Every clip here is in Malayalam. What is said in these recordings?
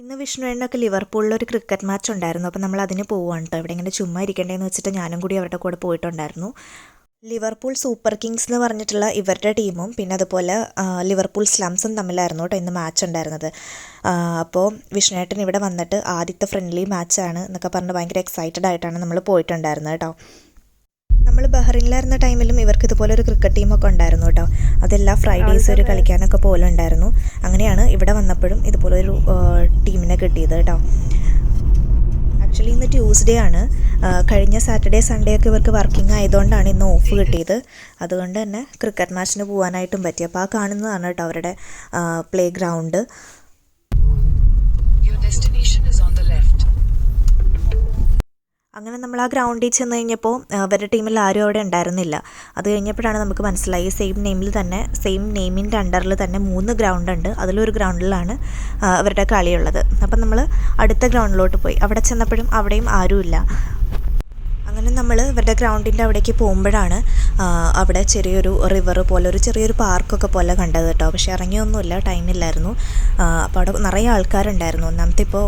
ഇന്ന് വിഷ്ണുവേണ്ണൊക്കെ ലിവർപൂളിലൊരു ക്രിക്കറ്റ് മാച്ച് ഉണ്ടായിരുന്നു. അപ്പോൾ നമ്മൾ അതിന് പോവുകയാണ് കേട്ടോ. ഇവിടെ ഇങ്ങനെ ചുമ്മാ ഇരിക്കേണ്ടതെന്ന് വെച്ചിട്ട് ഞാനും കൂടി അവരുടെ കൂടെ പോയിട്ടുണ്ടായിരുന്നു. ലിവർപൂൾ സൂപ്പർ കിങ്സ് എന്ന് പറഞ്ഞിട്ടുള്ള ഇവരുടെ ടീമും പിന്നെ അതുപോലെ ലിവർപൂൾ സ്ലംസും തമ്മിലായിരുന്നു കേട്ടോ ഇന്ന് മാച്ച് ഉണ്ടായിരുന്നത്. അപ്പോൾ വിഷ്ണുവേട്ടൻ ഇവിടെ വന്നിട്ട് ആദ്യത്തെ ഫ്രണ്ട്ലി മാച്ചാണ് എന്നൊക്കെ പറഞ്ഞ് ഭയങ്കര എക്സൈറ്റഡ് ആയിട്ടാണ് നമ്മൾ പോയിട്ടുണ്ടായിരുന്നത് കേട്ടോ. നമ്മൾ ബഹ്റിനിലായിരുന്ന ടൈമിലും ഇവർക്ക് ഇതുപോലെ ഒരു ക്രിക്കറ്റ് ടീമൊക്കെ ഉണ്ടായിരുന്നു കേട്ടോ. അതെല്ലാ ഫ്രൈഡേയ്സ് ഒരു കളിക്കാനൊക്കെ പോലെ ഉണ്ടായിരുന്നു. അങ്ങനെയാണ് ഇവിടെ വന്നപ്പോഴും ഇതുപോലൊരു ടീമിനെ കിട്ടിയത് കേട്ടോ. ആക്ച്വലി ഇന്ന് ട്യൂസ്ഡേ ആണ്. കഴിഞ്ഞ സാറ്റർഡേ സൺഡേ ഒക്കെ ഇവർക്ക് വർക്കിംഗ് ആയതുകൊണ്ടാണ് ഇന്ന് ഓഫ് കിട്ടിയത്. അതുകൊണ്ട് തന്നെ ക്രിക്കറ്റ് മാച്ചിന് പോകാനായിട്ടും പറ്റി. അപ്പോൾ ആ കാണുന്നതാണ് കേട്ടോ അവരുടെ പ്ലേ ഗ്രൗണ്ട്. അങ്ങനെ നമ്മൾ ആ ഗ്രൗണ്ടിൽ ചെന്ന് കഴിഞ്ഞപ്പോൾ അവരുടെ ടീമിൽ ആരും അവിടെ ഉണ്ടായിരുന്നില്ല. അത് കഴിഞ്ഞപ്പോഴാണ് നമുക്ക് മനസ്സിലായി സെയിം നെയിമിൽ തന്നെ സെയിം നെയിമിൻ്റെ അണ്ടറിൽ തന്നെ 3 ഗ്രൗണ്ട് ഉണ്ട്. അതിലൊരു ഗ്രൗണ്ടിലാണ് അവരുടെ കളിയുള്ളത്. അപ്പം നമ്മൾ അടുത്ത ഗ്രൗണ്ടിലോട്ട് പോയി. അവിടെ ചെന്നപ്പോഴും അവിടെയും ആരുമില്ല. അങ്ങനെ നമ്മൾ ഇവരുടെ ഗ്രൗണ്ടിൻ്റെ അവിടേക്ക് പോകുമ്പോഴാണ് അവിടെ ചെറിയൊരു റിവർ പോലെ ഒരു ചെറിയൊരു പാർക്കൊക്കെ പോലെ കണ്ടത് കേട്ടോ. പക്ഷേ ഇറങ്ങിയൊന്നുമില്ല, ടൈമില്ലായിരുന്നു. അപ്പോൾ അവിടെ നിറയെ ആൾക്കാരുണ്ടായിരുന്നു. ഒന്നാമത്തെ ഇപ്പോൾ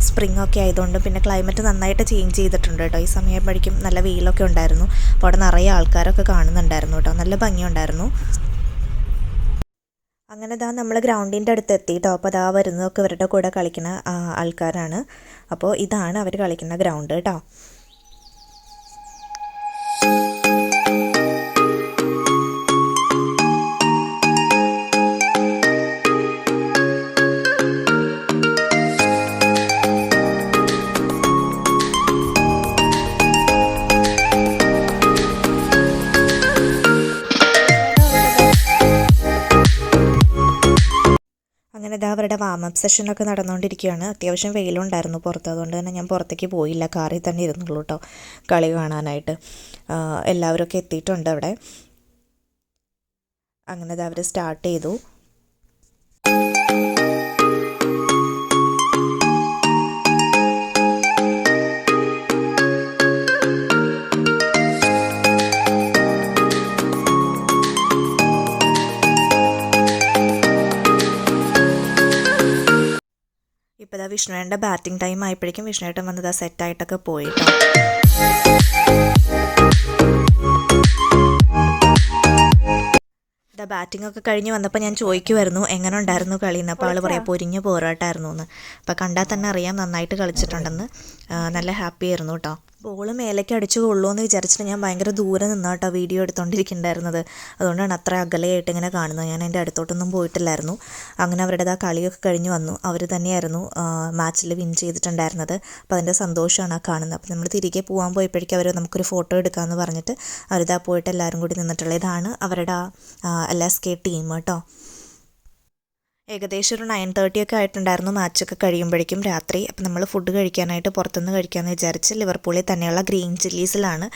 സ്പ്രിംഗ് ഒക്കെ ആയതുകൊണ്ട് പിന്നെ ക്ലൈമറ്റ് നന്നായിട്ട് ചേഞ്ച് ചെയ്തിട്ടുണ്ട് കേട്ടോ. ഈ സമയമാകുമ്പോഴേക്കും നല്ല വെയിലൊക്കെ ഉണ്ടായിരുന്നു. അപ്പോൾ അവിടെ നിറയെ ആൾക്കാരൊക്കെ കാണുന്നുണ്ടായിരുന്നു കേട്ടോ. നല്ല ഭംഗിയുണ്ടായിരുന്നു. അങ്ങനെ നമ്മൾ ഗ്രൗണ്ടിൻ്റെ അടുത്ത് എത്തി കേട്ടോ. അപ്പോൾ വരുന്നതൊക്കെ ഇവരുടെ കൂടെ കളിക്കുന്ന ആൾക്കാരാണ്. അപ്പോൾ ഇതാണ് അവർ കളിക്കുന്ന ഗ്രൗണ്ട് കേട്ടോ. അങ്ങനെ അവരുടെ വാമപ്പ് സെഷനൊക്കെ നടന്നുകൊണ്ടിരിക്കുകയാണ്. അത്യാവശ്യം വെയിലുണ്ടായിരുന്നു പുറത്ത്. അതുകൊണ്ട് തന്നെ ഞാൻ പുറത്തേക്ക് പോയില്ല, കാറിൽ തന്നെ ഇരുന്നുള്ളൂ കേട്ടോ കളി കാണാനായിട്ട്. എല്ലാവരൊക്കെ എത്തിയിട്ടുണ്ട് അവിടെ. അങ്ങനെ അവർ സ്റ്റാർട്ട് ചെയ്തു. ഇപ്പോൾ വിഷ്ണുവേട്ടൻ്റെ ബാറ്റിംഗ് ടൈം ആയപ്പോഴേക്കും വിഷ്ണുവേട്ടൻ വന്നത് സെറ്റായിട്ടൊക്കെ പോയിട്ടോ. ബാറ്റിംഗ് ഒക്കെ കഴിഞ്ഞ് വന്നപ്പോൾ ഞാൻ ചോദിക്കുമായിരുന്നു എങ്ങനെ ഉണ്ടായിരുന്നു കളിയെന്ന്. അപ്പോൾ ആൾ പറയാം പൊരിഞ്ഞ് പോരാട്ടായിരുന്നു എന്ന്. അപ്പോൾ കണ്ടാൽ തന്നെ അറിയാം നന്നായിട്ട് കളിച്ചിട്ടുണ്ടെന്ന്. നല്ല ഹാപ്പി ആയിരുന്നു കേട്ടോ. ബോൾ മേലേക്ക് അടിച്ചു കൊള്ളുമെന്ന് വിചാരിച്ചിട്ട് ഞാൻ ഭയങ്കര ദൂരെ നിന്നാട്ടോ വീഡിയോ എടുത്തുകൊണ്ടിരിക്കുന്നുണ്ടായിരുന്നത്. അതുകൊണ്ടാണ് അത്ര അകലെയായിട്ട് ഇങ്ങനെ കാണുന്നത്. ഞാൻ എൻ്റെ അടുത്തോട്ടൊന്നും പോയിട്ടില്ലായിരുന്നു. അങ്ങനെ അവരുടെ കളിയൊക്കെ കഴിഞ്ഞ് വന്നു. അവർ തന്നെയായിരുന്നു മാച്ചിൽ വിൻ ചെയ്തിട്ടുണ്ടായിരുന്നത്. അപ്പോൾ അതിൻ്റെ സന്തോഷമാണ് ആ കാണുന്നത്. അപ്പോൾ നമ്മൾ തിരികെ പോകാൻ പോയപ്പോഴേക്കും അവർ നമുക്കൊരു ഫോട്ടോ എടുക്കാമെന്ന് പറഞ്ഞിട്ട് അവരിതാ പോയിട്ട് എല്ലാവരും കൂടി നിന്നിട്ടുള്ളത്. ഇതാണ് അവരുടെ LSK ടീം കേട്ടോ. ഏകദേശം ഒരു 9:30 ഒക്കെ ആയിട്ടുണ്ടായിരുന്നു മാച്ചൊക്കെ കഴിയുമ്പോഴേക്കും രാത്രി. അപ്പം നമ്മൾ ഫുഡ് കഴിക്കാനായിട്ട് പുറത്തുനിന്ന് കഴിക്കാമെന്ന് വിചാരിച്ച് ലിവർപൂളിൽ തന്നെയുള്ള ഗ്രീൻ ചില്ലീസിലാണ്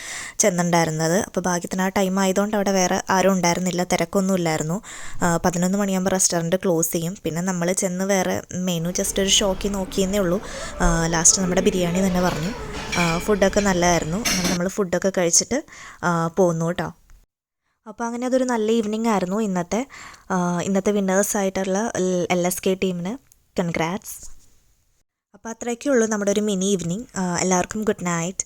ചെന്നിട്ടുണ്ടായിരുന്നത്. അപ്പോൾ ഭാഗ്യത്തിന് ആ ടൈം ആയതുകൊണ്ട് അവിടെ വേറെ ആരും ഉണ്ടായിരുന്നില്ല, തിരക്കൊന്നും ഇല്ലായിരുന്നു. 11 മണിയാകുമ്പോൾ റെസ്റ്റോറൻറ്റ് ക്ലോസ് ചെയ്യും. പിന്നെ നമ്മൾ ചെന്ന് വേറെ മെനു ജസ്റ്റ് ഒരു ഷോക്കി നോക്കിയെന്നേ ഉള്ളൂ. ലാസ്റ്റ് നമ്മുടെ ബിരിയാണി തന്നെ പറഞ്ഞു. ഫുഡൊക്കെ നല്ലതായിരുന്നു. അങ്ങനെ നമ്മൾ ഫുഡൊക്കെ കഴിച്ചിട്ട് പോന്നു കേട്ടോ. അപ്പോൾ അങ്ങനെ അതൊരു നല്ല ഈവനിങ് ആയിരുന്നു ഇന്നത്തെ വിന്നേഴ്സായിട്ടുള്ള LSK ടീമിന് കൺഗ്രാറ്റ്സ്. അപ്പോൾ അത്രയൊക്കെ ഉള്ളൂ നമ്മുടെ ഒരു മിനി ഈവനിങ്. എല്ലാവർക്കും ഗുഡ് നൈറ്റ്.